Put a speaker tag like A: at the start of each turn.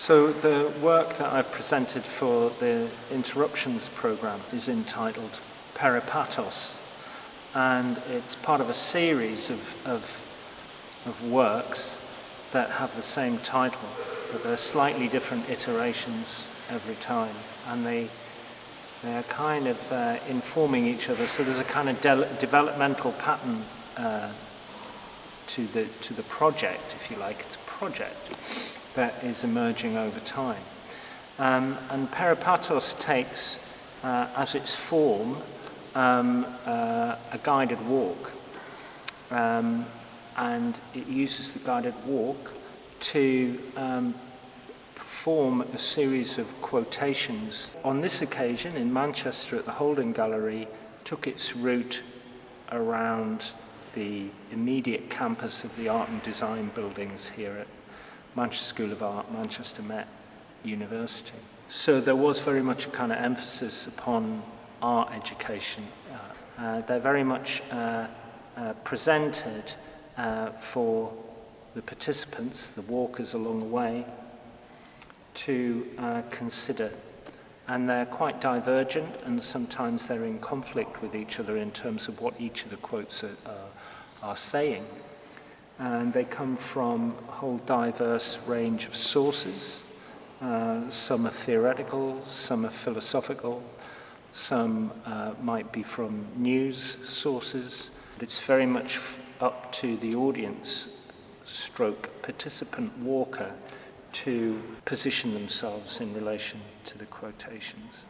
A: So the work that I've presented for the Interruptions program is entitled Peripatos, and it's part of a series of works that have the same title, but they're slightly different iterations every time, and they're kind of informing each other. So there's a kind of developmental pattern to the project, if you like. It's a project that is emerging over time. And Peripatos takes as its form a guided walk. And it uses the guided walk to perform a series of quotations. On this occasion, in Manchester at the Holden Gallery, took its route around the immediate campus of the Art and Design buildings here at Manchester School of Art, Manchester Met University. So there was very much a kind of emphasis upon art education. They're very much presented for the participants, the walkers along the way, to consider. And they're quite divergent, and sometimes they're in conflict with each other in terms of what each of the quotes are saying. And they come from a whole diverse range of sources. Some are theoretical, some are philosophical, some might be from news sources. It's very much up to the audience stroke participant walker to position themselves in relation to the quotations.